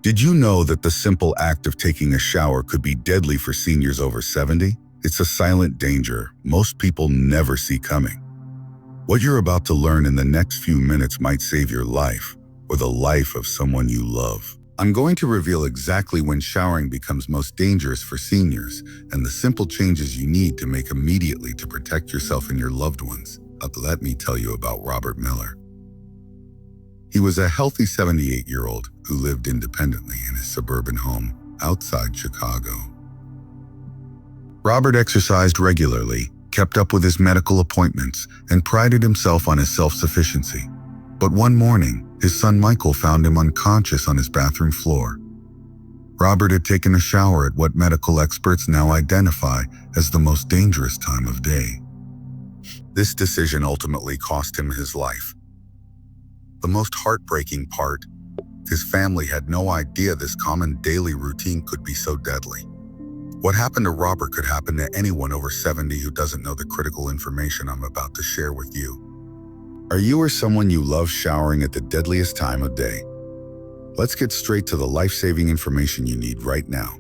Did you know that the simple act of taking a shower could be deadly for seniors over 70? It's a silent danger most people never see coming. What you're about to learn in the next few minutes might save your life or the life of someone you love. I'm going to reveal exactly when showering becomes most dangerous for seniors and the simple changes you need to make immediately to protect yourself and your loved ones. Let me tell you about Robert Miller. He was a healthy 78-year-old who lived independently in his suburban home outside Chicago. Robert exercised regularly, kept up with his medical appointments, and prided himself on his self-sufficiency. But one morning, his son Michael found him unconscious on his bathroom floor. Robert had taken a shower at what medical experts now identify as the most dangerous time of day. This decision ultimately cost him his life. The most heartbreaking part, his family had no idea this common daily routine could be so deadly. What happened to Robert could happen to anyone over 70 who doesn't know the critical information I'm about to share with you. Are you or someone you love showering at the deadliest time of day? Let's get straight to the life-saving information you need right now.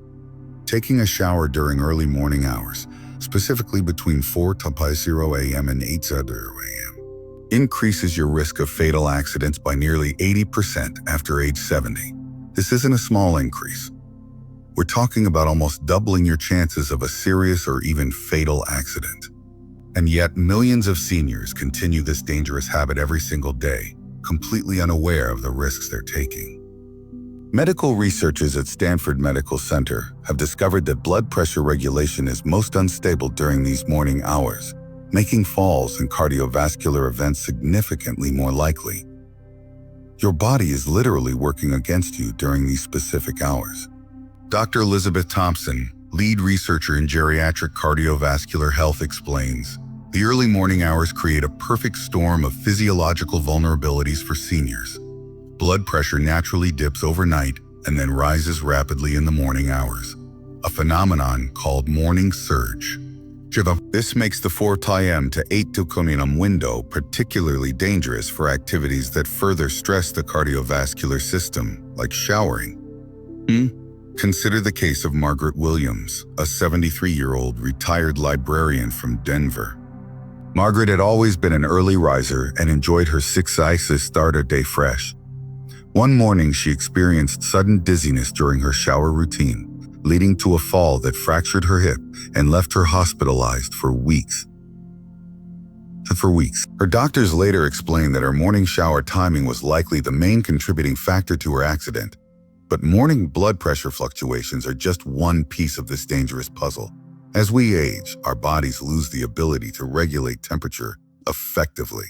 Taking a shower during early morning hours, specifically between 4:00 a.m. and 8:00 a.m., increases your risk of fatal accidents by nearly 80% after age 70. This isn't a small increase. We're talking about almost doubling your chances of a serious or even fatal accident. And yet, millions of seniors continue this dangerous habit every single day, completely unaware of the risks they're taking. Medical researchers at Stanford Medical Center have discovered that blood pressure regulation is most unstable during these morning hours, making falls and cardiovascular events significantly more likely. Your body is literally working against you during these specific hours. Dr. Elizabeth Thompson, lead researcher in geriatric cardiovascular health, explains, the early morning hours create a perfect storm of physiological vulnerabilities for seniors. Blood pressure naturally dips overnight and then rises rapidly in the morning hours, a phenomenon called morning surge. This makes the 4 a.m. to 8:00 a.m. window particularly dangerous for activities that further stress the cardiovascular system, like showering. Consider the case of Margaret Williams, a 73-year-old retired librarian from Denver. Margaret had always been an early riser and enjoyed her 6 ices starter day fresh. One morning, she experienced sudden dizziness during her shower routine, leading to a fall that fractured her hip and left her hospitalized for weeks. Her doctors later explained that her morning shower timing was likely the main contributing factor to her accident. But morning blood pressure fluctuations are just one piece of this dangerous puzzle. As we age, our bodies lose the ability to regulate temperature effectively.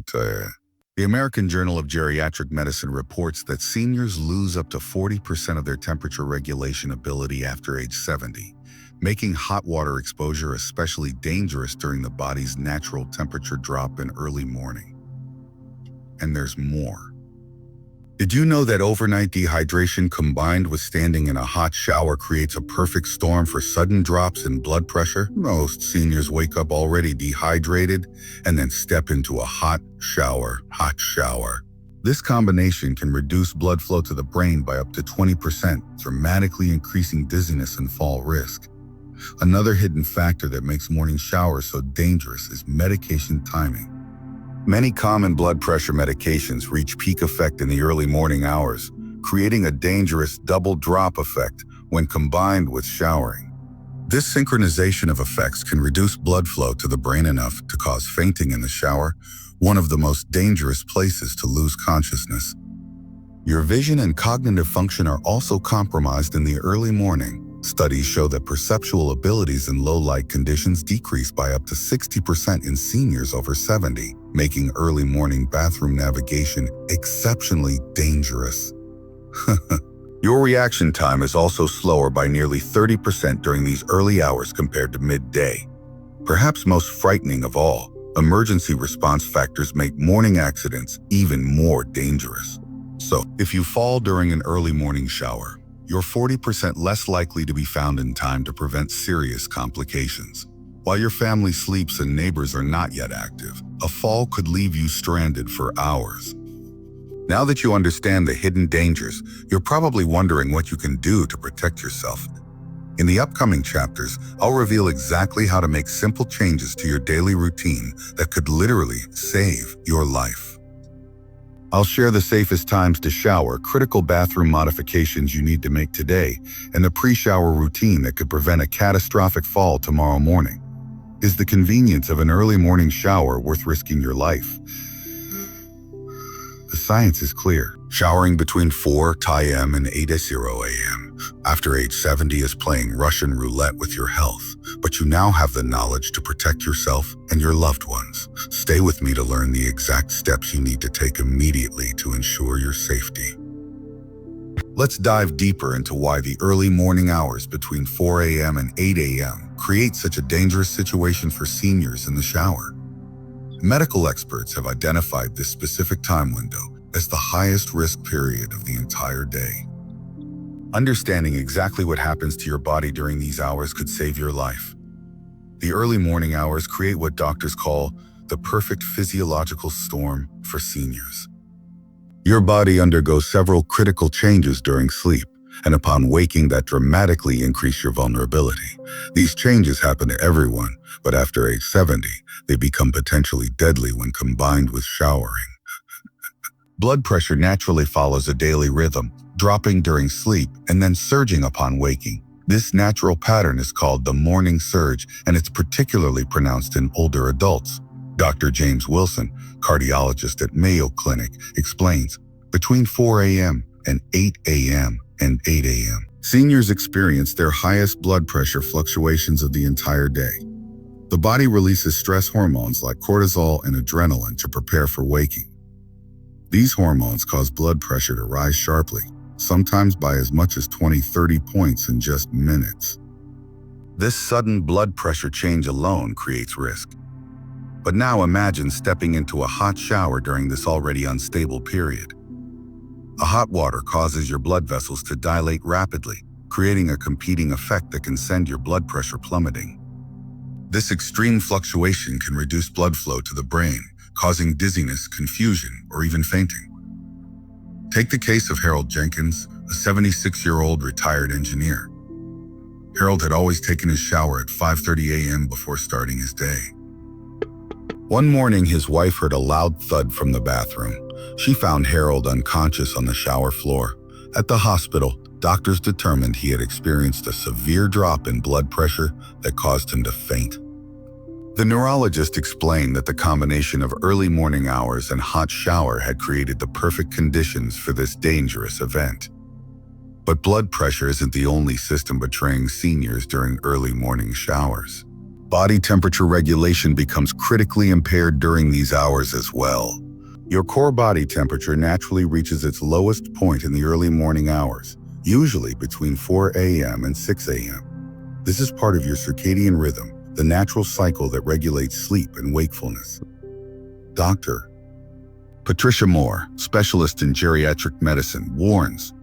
The American Journal of Geriatric Medicine reports that seniors lose up to 40% of their temperature regulation ability after age 70, making hot water exposure especially dangerous during the body's natural temperature drop in early morning. And there's more. Did you know that overnight dehydration combined with standing in a hot shower creates a perfect storm for sudden drops in blood pressure? Most seniors wake up already dehydrated and then step into a hot shower. This combination can reduce blood flow to the brain by up to 20%, dramatically increasing dizziness and fall risk. Another hidden factor that makes morning showers so dangerous is medication timing. Many common blood pressure medications reach peak effect in the early morning hours, creating a dangerous double drop effect when combined with showering. This synchronization of effects can reduce blood flow to the brain enough to cause fainting in the shower, one of the most dangerous places to lose consciousness. Your vision and cognitive function are also compromised in the early morning. Studies show that perceptual abilities in low-light conditions decrease by up to 60% in seniors over 70, making early morning bathroom navigation exceptionally dangerous. Your reaction time is also slower by nearly 30% during these early hours compared to midday. Perhaps most frightening of all, emergency response factors make morning accidents even more dangerous. So, if you fall during an early morning shower, you're 40% less likely to be found in time to prevent serious complications. While your family sleeps and neighbors are not yet active, a fall could leave you stranded for hours. Now that you understand the hidden dangers, you're probably wondering what you can do to protect yourself. In the upcoming chapters, I'll reveal exactly how to make simple changes to your daily routine that could literally save your life. I'll share the safest times to shower, critical bathroom modifications you need to make today, and the pre-shower routine that could prevent a catastrophic fall tomorrow morning. Is the convenience of an early morning shower worth risking your life? The science is clear. Showering between 4 a.m. and 8 a.m. after age 70 is playing Russian roulette with your health, but you now have the knowledge to protect yourself and your loved ones. Stay with me to learn the exact steps you need to take immediately to ensure your safety. Let's dive deeper into why the early morning hours between 4 a.m. and 8 a.m. create such a dangerous situation for seniors in the shower. Medical experts have identified this specific time window as the highest risk period of the entire day. Understanding exactly what happens to your body during these hours could save your life. The early morning hours create what doctors call the perfect physiological storm for seniors. Your body undergoes several critical changes during sleep, and upon waking that dramatically increase your vulnerability. These changes happen to everyone, but after age 70, they become potentially deadly when combined with showering. Blood pressure naturally follows a daily rhythm, dropping during sleep and then surging upon waking. This natural pattern is called the morning surge, and it's particularly pronounced in older adults. Dr. James Wilson, cardiologist at Mayo Clinic, explains, between 4 a.m. and 8 a.m. and 8 a.m. seniors experience their highest blood pressure fluctuations of the entire day. The body releases stress hormones like cortisol and adrenaline to prepare for waking. These hormones cause blood pressure to rise sharply, sometimes by as much as 20-30 points in just minutes. This sudden blood pressure change alone creates risk. But now imagine stepping into a hot shower during this already unstable period. The hot water causes your blood vessels to dilate rapidly, creating a competing effect that can send your blood pressure plummeting. This extreme fluctuation can reduce blood flow to the brain, causing dizziness, confusion, or even fainting. Take the case of Harold Jenkins, a 76-year-old retired engineer. Harold had always taken his shower at 5:30 a.m. before starting his day. One morning, his wife heard a loud thud from the bathroom. She found Harold unconscious on the shower floor. At the hospital, doctors determined he had experienced a severe drop in blood pressure that caused him to faint. The neurologist explained that the combination of early morning hours and hot shower had created the perfect conditions for this dangerous event. But blood pressure isn't the only system betraying seniors during early morning showers. Body temperature regulation becomes critically impaired during these hours as well. Your core body temperature naturally reaches its lowest point in the early morning hours, usually between 4 a.m. and 6 a.m. This is part of your circadian rhythm, the natural cycle that regulates sleep and wakefulness. Dr. Patricia Moore, specialist in geriatric medicine, warns,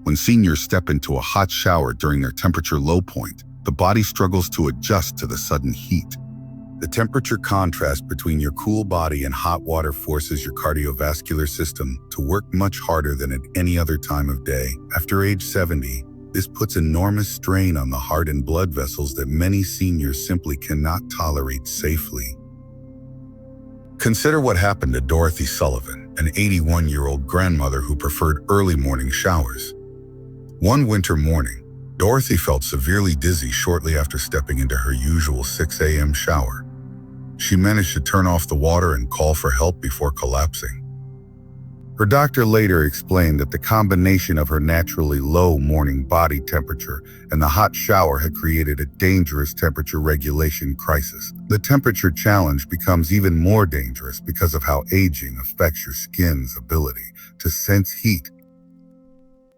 when seniors step into a hot shower during their temperature low point, the body struggles to adjust to the sudden heat. The temperature contrast between your cool body and hot water forces your cardiovascular system to work much harder than at any other time of day. After age 70, this puts enormous strain on the heart and blood vessels that many seniors simply cannot tolerate safely. Consider what happened to Dorothy Sullivan, an 81-year-old grandmother who preferred early morning showers. One winter morning, Dorothy felt severely dizzy shortly after stepping into her usual 6 a.m. shower. She managed to turn off the water and call for help before collapsing. Her doctor later explained that the combination of her naturally low morning body temperature and the hot shower had created a dangerous temperature regulation crisis. The temperature challenge becomes even more dangerous because of how aging affects your skin's ability to sense heat.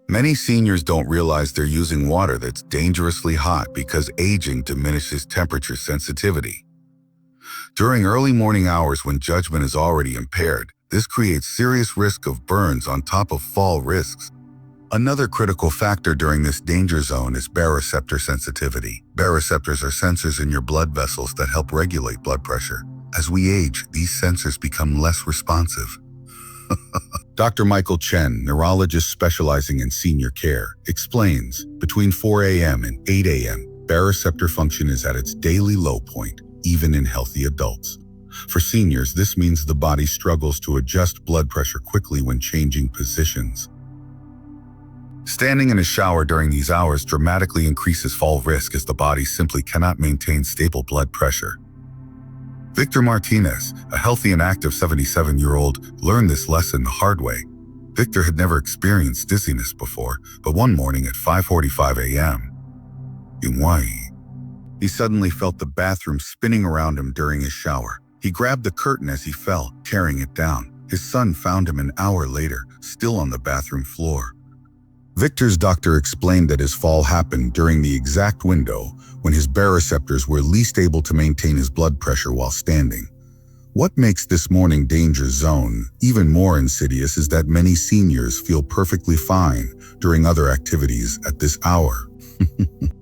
Many seniors don't realize they're using water that's dangerously hot because aging diminishes temperature sensitivity. During early morning hours when judgment is already impaired, this creates serious risk of burns on top of fall risks. Another critical factor during this danger zone is baroreceptor sensitivity. Baroreceptors are sensors in your blood vessels that help regulate blood pressure. As we age, these sensors become less responsive. Dr. Michael Chen, neurologist specializing in senior care, explains, between 4 a.m. and 8 a.m., baroreceptor function is at its daily low point, even in healthy adults. For seniors, this means the body struggles to adjust blood pressure quickly when changing positions. Standing in a shower during these hours dramatically increases fall risk as the body simply cannot maintain stable blood pressure. Victor Martinez, a healthy and active 77-year-old, learned this lesson the hard way. Victor had never experienced dizziness before, but one morning at 5:45 a.m. in Hawaii, he suddenly felt the bathroom spinning around him during his shower. He grabbed the curtain as he fell, tearing it down. His son found him an hour later, still on the bathroom floor. Victor's doctor explained that his fall happened during the exact window when his baroreceptors were least able to maintain his blood pressure while standing. What makes this morning danger zone even more insidious is that many seniors feel perfectly fine during other activities at this hour.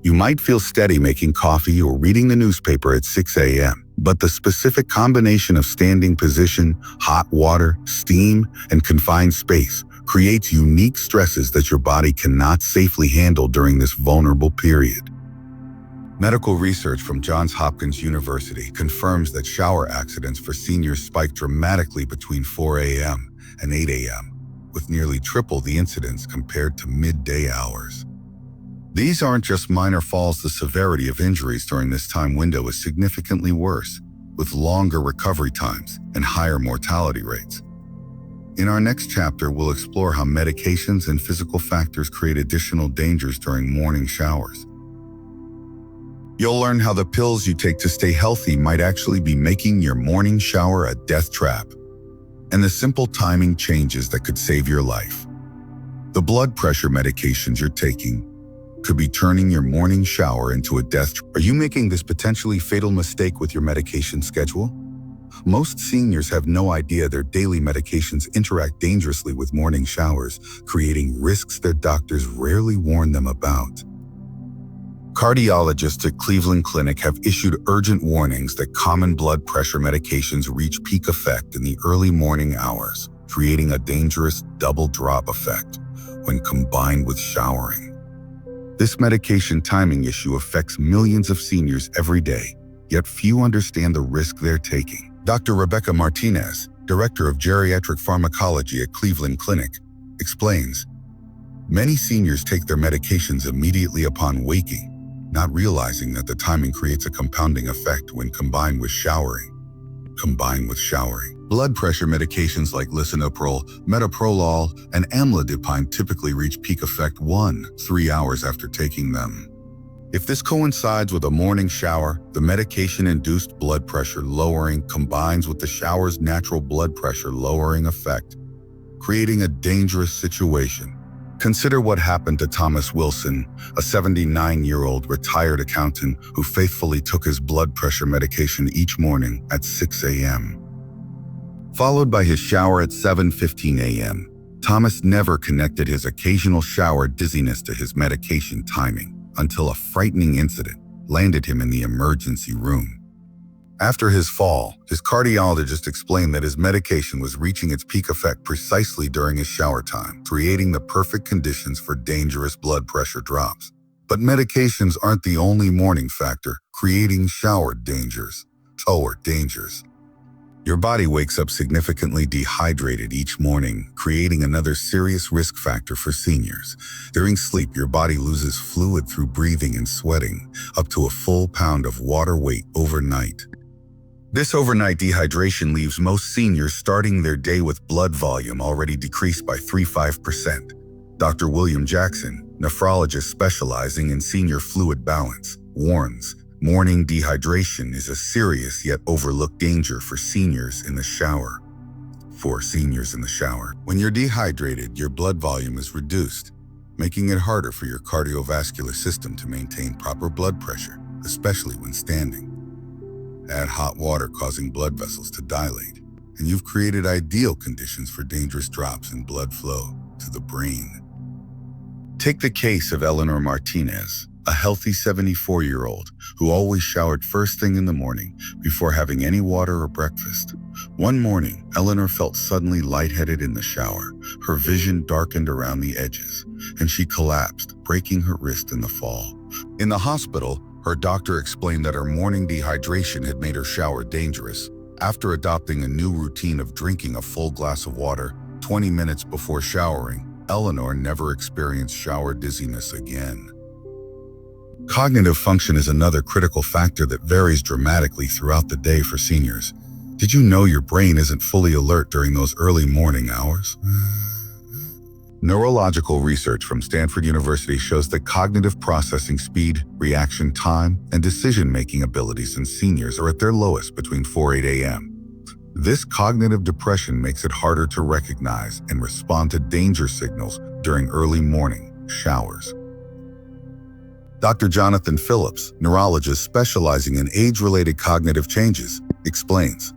You might feel steady making coffee or reading the newspaper at 6 a.m., but the specific combination of standing position, hot water, steam, and confined space creates unique stresses that your body cannot safely handle during this vulnerable period. Medical research from Johns Hopkins University confirms that shower accidents for seniors spike dramatically between 4 a.m. and 8 a.m., with nearly triple the incidence compared to midday hours. These aren't just minor falls. The severity of injuries during this time window is significantly worse, with longer recovery times and higher mortality rates. In our next chapter, we'll explore how medications and physical factors create additional dangers during morning showers. You'll learn how the pills you take to stay healthy might actually be making your morning shower a death trap, and the simple timing changes that could save your life. The blood pressure medications you're taking could be turning your morning shower into a death trap. Are you making this potentially fatal mistake with your medication schedule? Most seniors have no idea their daily medications interact dangerously with morning showers, creating risks their doctors rarely warn them about. Cardiologists at Cleveland Clinic have issued urgent warnings that common blood pressure medications reach peak effect in the early morning hours, creating a dangerous double drop effect when combined with showering. This medication timing issue affects millions of seniors every day, yet few understand the risk they're taking. Dr. Rebecca Martinez, Director of Geriatric Pharmacology at Cleveland Clinic, explains, many seniors take their medications immediately upon waking, not realizing that the timing creates a compounding effect when combined with showering. Blood pressure medications like lisinopril, metoprolol, and amlodipine typically reach peak effect 1-3 hours after taking them. If this coincides with a morning shower, the medication-induced blood pressure lowering combines with the shower's natural blood pressure lowering effect, creating a dangerous situation. Consider what happened to Thomas Wilson, a 79-year-old retired accountant who faithfully took his blood pressure medication each morning at 6 a.m. Followed by his shower at 7:15 a.m. Thomas never connected his occasional shower dizziness to his medication timing until a frightening incident landed him in the emergency room. After his fall, his cardiologist explained that his medication was reaching its peak effect precisely during his shower time, creating the perfect conditions for dangerous blood pressure drops. But medications aren't the only morning factor creating shower dangers. Your body wakes up significantly dehydrated each morning, creating another serious risk factor for seniors. During sleep, your body loses fluid through breathing and sweating, up to a full pound of water weight overnight. This overnight dehydration leaves most seniors starting their day with blood volume already decreased by 3-5%. Dr. William Jackson, nephrologist specializing in senior fluid balance, warns, morning dehydration is a serious yet overlooked danger for seniors in the shower. When you're dehydrated, your blood volume is reduced, making it harder for your cardiovascular system to maintain proper blood pressure, especially when standing. Add hot water causing blood vessels to dilate, and you've created ideal conditions for dangerous drops in blood flow to the brain. Take the case of Eleanor Martinez, a healthy 74-year-old who always showered first thing in the morning before having any water or breakfast. One morning, Eleanor felt suddenly lightheaded in the shower. Her vision darkened around the edges, and she collapsed, breaking her wrist in the fall. In the hospital, her doctor explained that her morning dehydration had made her shower dangerous. After adopting a new routine of drinking a full glass of water 20 minutes before showering, Eleanor never experienced shower dizziness again. Cognitive function is another critical factor that varies dramatically throughout the day for seniors. Did you know your brain isn't fully alert during those early morning hours? Neurological research from Stanford University shows that cognitive processing speed, reaction time, and decision-making abilities in seniors are at their lowest between 4 and 8 a.m. This cognitive depression makes it harder to recognize and respond to danger signals during early morning showers. Dr. Jonathan Phillips, neurologist specializing in age-related cognitive changes, explains,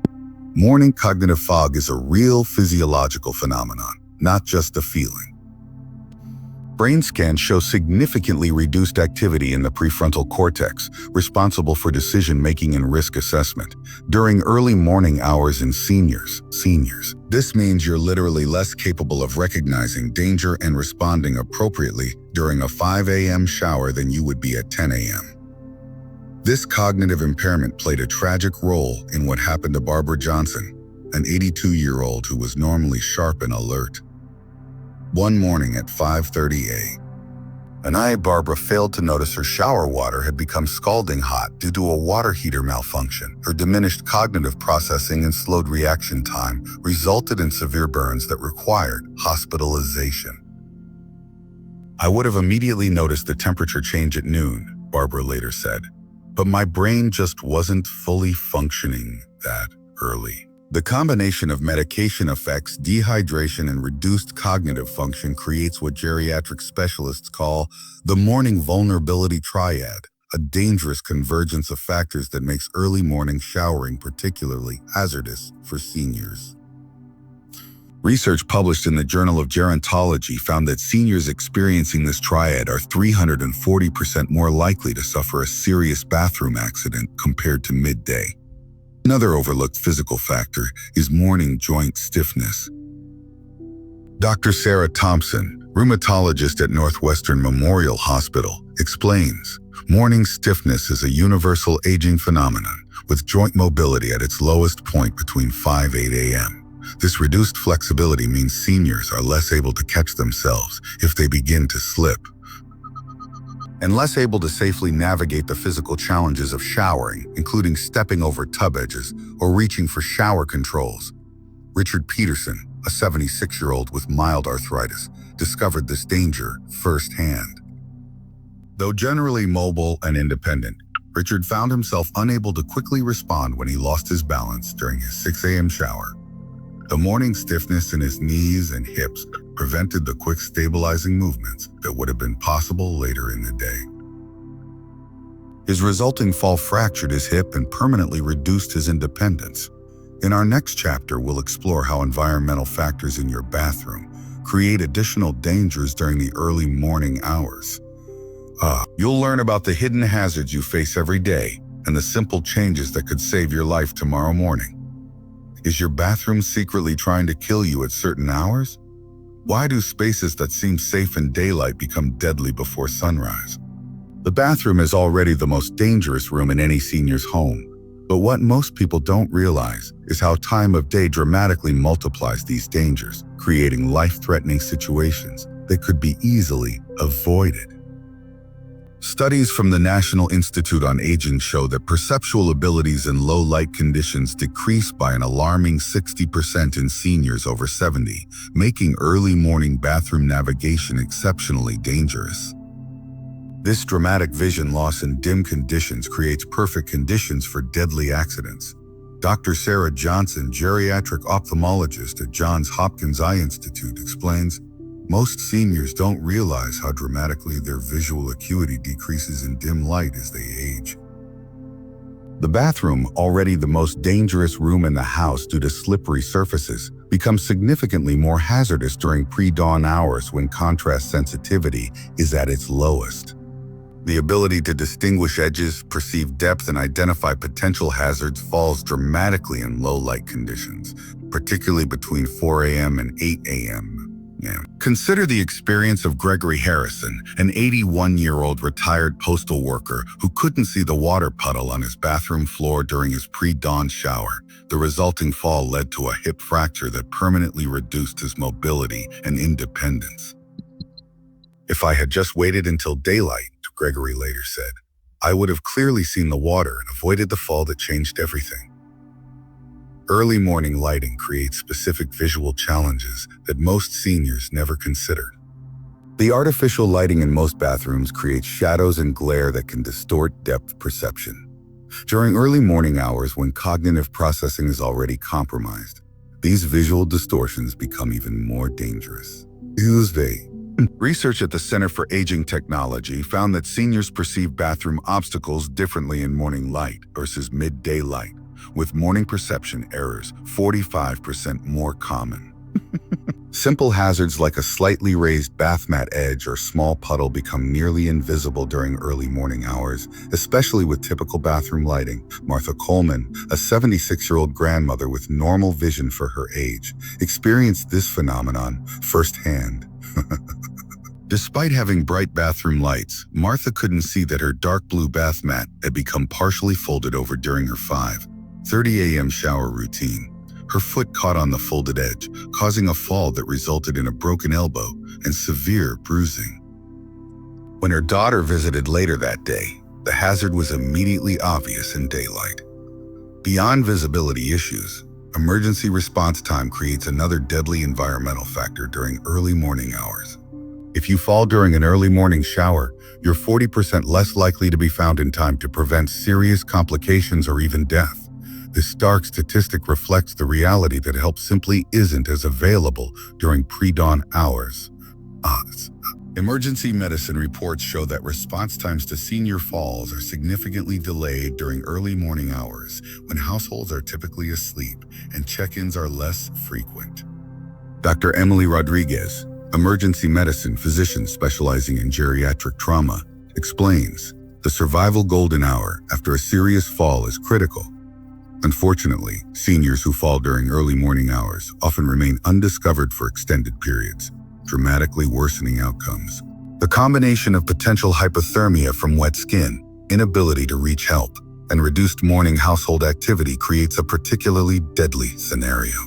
morning cognitive fog is a real physiological phenomenon, not just a feeling. Brain scans show significantly reduced activity in the prefrontal cortex, responsible for decision-making and risk assessment, during early morning hours in seniors. This means you're literally less capable of recognizing danger and responding appropriately during a 5 a.m. shower than you would be at 10 a.m. This cognitive impairment played a tragic role in what happened to Barbara Johnson, an 82-year-old who was normally sharp and alert. One morning at 5:30 a.m., Barbara failed to notice her shower water had become scalding hot due to a water heater malfunction. Her diminished cognitive processing and slowed reaction time resulted in severe burns that required hospitalization. I would have immediately noticed the temperature change at noon, Barbara later said, but my brain just wasn't fully functioning that early. The combination of medication effects, dehydration, and reduced cognitive function creates what geriatric specialists call the morning vulnerability triad, a dangerous convergence of factors that makes early morning showering particularly hazardous for seniors. Research published in the Journal of Gerontology found that seniors experiencing this triad are 340% more likely to suffer a serious bathroom accident compared to midday. Another overlooked physical factor is morning joint stiffness. Dr. Sarah Thompson, rheumatologist at Northwestern Memorial Hospital, explains, morning stiffness is a universal aging phenomenon, with joint mobility at its lowest point between 5 and 8 a.m. This reduced flexibility means seniors are less able to catch themselves if they begin to slip, and less able to safely navigate the physical challenges of showering, including stepping over tub edges or reaching for shower controls. Richard Peterson, a 76-year-old with mild arthritis, discovered this danger firsthand. Though generally mobile and independent, Richard found himself unable to quickly respond when he lost his balance during his 6 a.m. shower. The morning stiffness in his knees and hips prevented the quick stabilizing movements that would have been possible later in the day. His resulting fall fractured his hip and permanently reduced his independence. In our next chapter, we'll explore how environmental factors in your bathroom create additional dangers during the early morning hours. You'll learn about the hidden hazards you face every day and the simple changes that could save your life tomorrow morning. Is your bathroom secretly trying to kill you at certain hours? Why do spaces that seem safe in daylight become deadly before sunrise? The bathroom is already the most dangerous room in any senior's home, but what most people don't realize is how time of day dramatically multiplies these dangers, creating life-threatening situations that could be easily avoided. Studies from the National Institute on Aging show that perceptual abilities in low light conditions decrease by an alarming 60% in seniors over 70, making early morning bathroom navigation exceptionally dangerous. This dramatic vision loss in dim conditions creates perfect conditions for deadly accidents. Dr. Sarah Johnson, geriatric ophthalmologist at Johns Hopkins Eye Institute, explains, most seniors don't realize how dramatically their visual acuity decreases in dim light as they age. The bathroom, already the most dangerous room in the house due to slippery surfaces, becomes significantly more hazardous during pre-dawn hours when contrast sensitivity is at its lowest. The ability to distinguih edges, perceive depth, and identify potential hazards falls dramatically in low light conditions, particularly between 4 a.m. and 8 a.m. Consider the experience of Gregory Harrison, an 81-year-old retired postal worker who couldn't see the water puddle on his bathroom floor during his pre-dawn shower. The resulting fall led to a hip fracture that permanently reduced his mobility and independence. "If I had just waited until daylight," Gregory later said, "I would have clearly seen the water and avoided the fall that changed everything." Early morning lighting creates specific visual challenges that most seniors never considered. The artificial lighting in most bathrooms creates shadows and glare that can distort depth perception. During early morning hours, when cognitive processing is already compromised, these visual distortions become even more dangerous. Tuesday, research at the Center for Aging Technology found that seniors perceive bathroom obstacles differently in morning light versus midday light, with morning perception errors 45% more common. Simple hazards like a slightly raised bath mat edge or small puddle become nearly invisible during early morning hours, especially with typical bathroom lighting. Martha Coleman, a 76-year-old grandmother with normal vision for her age, experienced this phenomenon firsthand. Despite having bright bathroom lights, Martha couldn't see that her dark blue bath mat had become partially folded over during her 5:30 a.m. shower routine. Her foot caught on the folded edge, causing a fall that resulted in a broken elbow and severe bruising. When her daughter visited later that day, the hazard was immediately obvious in daylight. Beyond visibility issues, emergency response time creates another deadly environmental factor during early morning hours. If you fall during an early morning shower, you're 40% less likely to be found in time to prevent serious complications or even death. This stark statistic reflects the reality that help simply isn't as available during pre-dawn hours. Emergency medicine reports show that response times to senior falls are significantly delayed during early morning hours, when households are typically asleep and check-ins are less frequent. Dr. Emily Rodriguez, emergency medicine physician specializing in geriatric trauma, explains, the survival golden hour after a serious fall is critical. Unfortunately, seniors who fall during early morning hours often remain undiscovered for extended periods, dramatically worsening outcomes. The combination of potential hypothermia from wet skin, inability to reach help, and reduced morning household activity creates a particularly deadly scenario.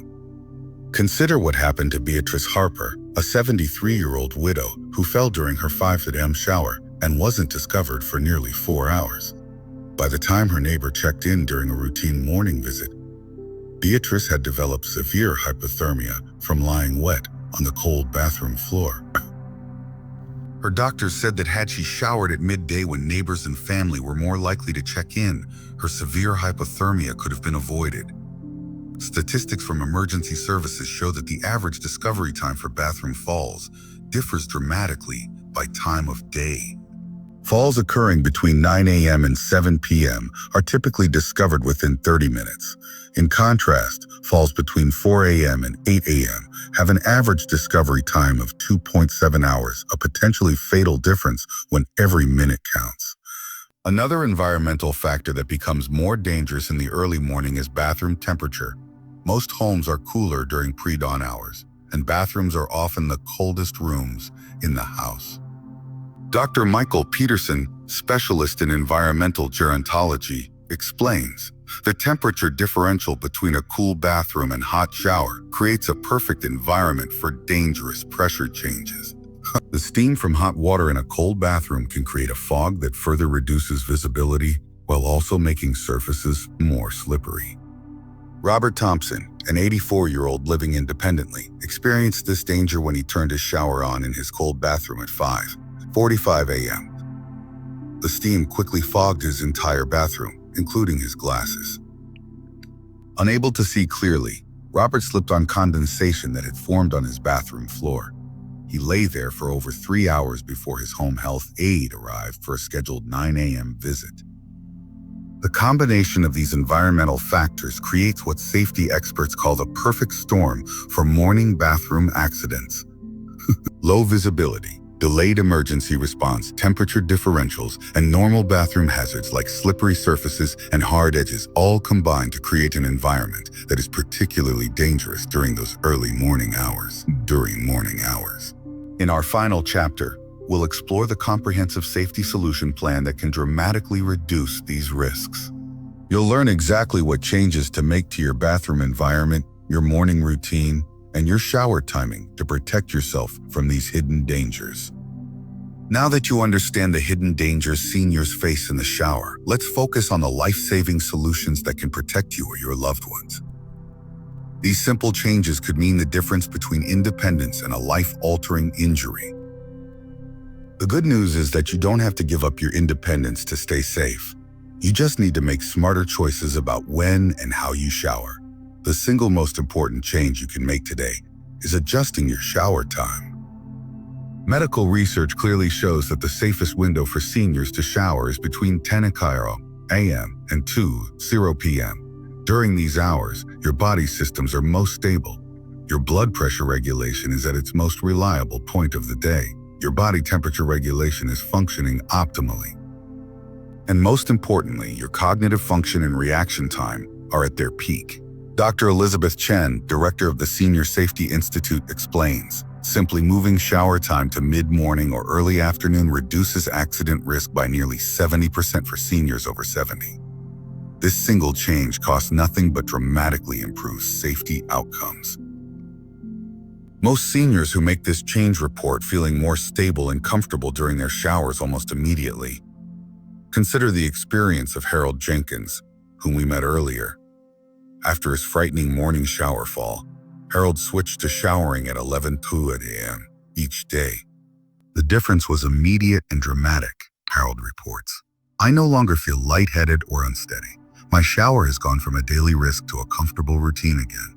Consider what happened to Beatrice Harper, a 73-year-old widow who fell during her 5 a.m. shower and wasn't discovered for nearly 4 hours. By the time her neighbor checked in during a routine morning visit, Beatrice had developed severe hypothermia from lying wet on the cold bathroom floor. Her doctors said that had she showered at midday when neighbors and family were more likely to check in, her severe hypothermia could have been avoided. Statistics from emergency services show that the average discovery time for bathroom falls differs dramatically by time of day. Falls occurring between 9 a.m. and 7 p.m. are typically discovered within 30 minutes. In contrast, falls between 4 a.m. and 8 a.m. have an average discovery time of 2.7 hours, a potentially fatal difference when every minute counts. Another environmental factor that becomes more dangerous in the early morning is bathroom temperature. Most homes are cooler during pre-dawn hours, and bathrooms are often the coldest rooms in the house. Dr. Michael Peterson, specialist in environmental gerontology, explains, the temperature differential between a cool bathroom and hot shower creates a perfect environment for dangerous pressure changes. The steam from hot water in a cold bathroom can create a fog that further reduces visibility while also making surfaces more slippery. Robert Thompson, an 84-year-old living independently, experienced this danger when he turned his shower on in his cold bathroom at 5:45 a.m. The steam quickly fogged his entire bathroom, including his glasses. Unable to see clearly, Robert slipped on condensation that had formed on his bathroom floor. He lay there for over 3 hours before his home health aide arrived for a scheduled 9 a.m. visit. The combination of these environmental factors creates what safety experts call the perfect storm for morning bathroom accidents. Low visibility, Delayed emergency response, temperature differentials, and normal bathroom hazards like slippery surfaces and hard edges all combine to create an environment that is particularly dangerous during those early morning hours. In our final chapter, we'll explore the comprehensive safety solution plan that can dramatically reduce these risks. You'll learn exactly what changes to make to your bathroom environment, your morning routine, and your shower timing to protect yourself from these hidden dangers. Now that you understand the hidden dangers seniors face in the shower, let's focus on the life-saving solutions that can protect you or your loved ones. These simple changes could mean the difference between independence and a life-altering injury. The good news is that you don't have to give up your independence to stay safe. You just need to make smarter choices about when and how you shower. The single most important change you can make today is adjusting your shower time. Medical research clearly shows that the safest window for seniors to shower is between 10:00 a.m. and 2:00 p.m. During these hours, your body systems are most stable. Your blood pressure regulation is at its most reliable point of the day. Your body temperature regulation is functioning optimally. And most importantly, your cognitive function and reaction time are at their peak. Dr. Elizabeth Chen, director of the Senior Safety Institute, explains, simply moving shower time to mid-morning or early afternoon reduces accident risk by nearly 70% for seniors over 70. This single change costs nothing but dramatically improves safety outcomes. Most seniors who make this change report feeling more stable and comfortable during their showers almost immediately. Consider the experience of Harold Jenkins, whom we met earlier. After his frightening morning shower fall, Harold switched to showering at 11:02 a.m. each day. The difference was immediate and dramatic, Harold reports. I no longer feel lightheaded or unsteady. My shower has gone from a daily risk to a comfortable routine again.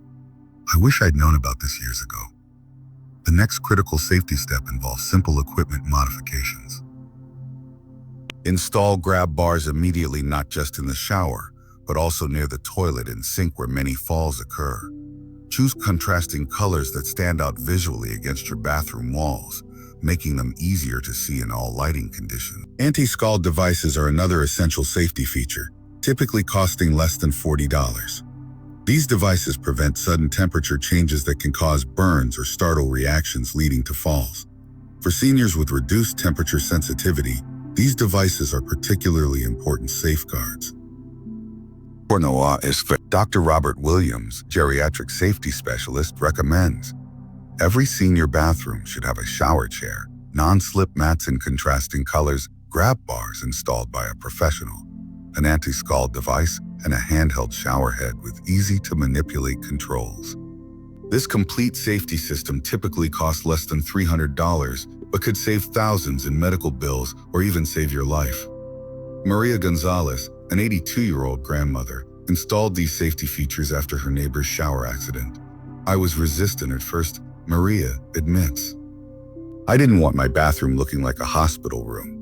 I wish I'd known about this years ago. The next critical safety step involves simple equipment modifications. Install grab bars immediately, not just in the shower, but also near the toilet and sink where many falls occur. Choose contrasting colors that stand out visually against your bathroom walls, making them easier to see in all lighting conditions. Anti-scald devices are another essential safety feature, typically costing less than $40. These devices prevent sudden temperature changes that can cause burns or startle reactions leading to falls. For seniors with reduced temperature sensitivity, these devices are particularly important safeguards. Dr. Robert Williams, geriatric safety specialist, recommends every senior bathroom should have a shower chair, non-slip mats in contrasting colors, grab bars installed by a professional, an anti-scald device, and a handheld shower head with easy-to-manipulate controls. This complete safety system typically costs less than $300, but could save thousands in medical bills or even save your life. Maria Gonzalez, an 82-year-old grandmother, installed these safety features after her neighbor's shower accident. I was resistant at first, Maria admits. I didn't want my bathroom looking like a hospital room.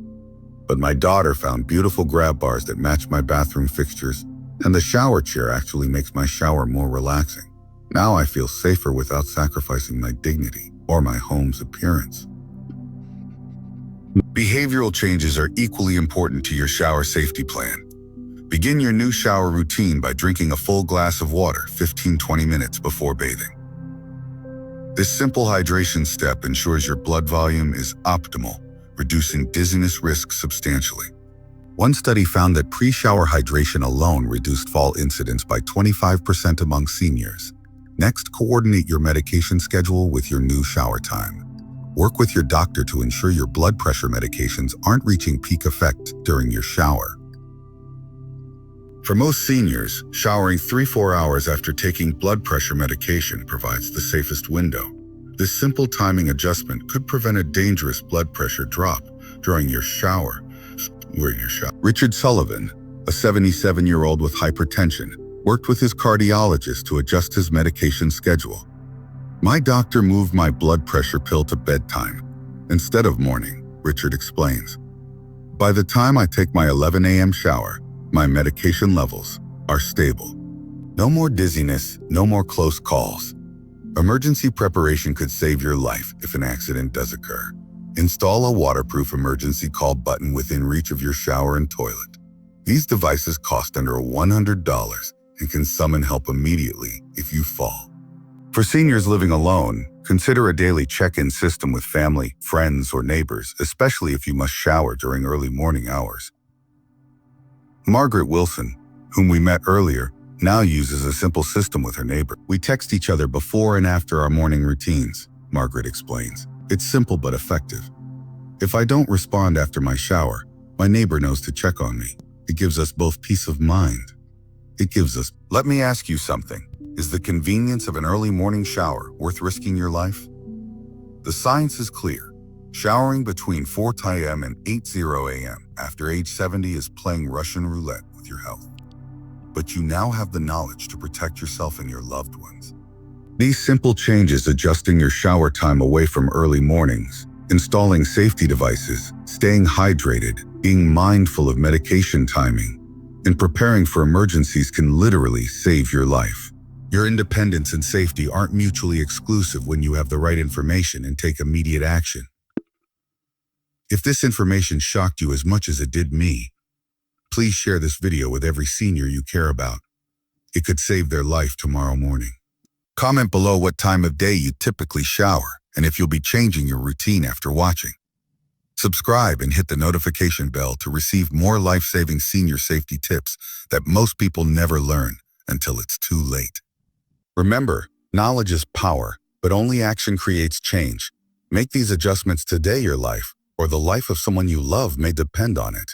But my daughter found beautiful grab bars that match my bathroom fixtures, and the shower chair actually makes my shower more relaxing. Now I feel safer without sacrificing my dignity or my home's appearance. Behavioral changes are equally important to your shower safety plan. Begin your new shower routine by drinking a full glass of water 15-20 minutes before bathing. This simple hydration step ensures your blood volume is optimal, reducing dizziness risk substantially. One study found that pre-shower hydration alone reduced fall incidence by 25% among seniors. Next, coordinate your medication schedule with your new shower time. Work with your doctor to ensure your blood pressure medications aren't reaching peak effect during your shower. For most seniors, showering 3-4 hours after taking blood pressure medication provides the safest window. This simple timing adjustment could prevent a dangerous blood pressure drop during your shower. Richard Sullivan, a 77-year-old with hypertension, worked with his cardiologist to adjust his medication schedule. My doctor moved my blood pressure pill to bedtime instead of morning, Richard explains. By the time I take my 11 a.m. shower, my medication levels are stable. No more dizziness, no more close calls. Emergency preparation could save your life if an accident does occur. Install a waterproof emergency call button within reach of your shower and toilet. These devices cost under $100 and can summon help immediately if you fall. For seniors living alone, consider a daily check-in system with family, friends, or neighbors, especially if you must shower during early morning hours. Margaret Wilson, whom we met earlier, now uses a simple system with her neighbor. We text each other before and after our morning routines, Margaret explains. It's simple but effective. If I don't respond after my shower, my neighbor knows to check on me. It gives us both peace of mind. Let me ask you something. Is the convenience of an early morning shower worth risking your life? The science is clear. Showering between 4 a.m. and 8:00 a.m. after age 70 is playing Russian roulette with your health. But you now have the knowledge to protect yourself and your loved ones. These simple changes, adjusting your shower time away from early mornings, installing safety devices, staying hydrated, being mindful of medication timing, and preparing for emergencies can literally save your life. Your independence and safety aren't mutually exclusive when you have the right information and take immediate action. If this information shocked you as much as it did me, please share this video with every senior you care about. It could save their life tomorrow morning. Comment below what time of day you typically shower and if you'll be changing your routine after watching. Subscribe and hit the notification bell to receive more life-saving senior safety tips that most people never learn until it's too late. Remember, knowledge is power, but only action creates change. Make these adjustments today. Your life, or the life of someone you love, may depend on it.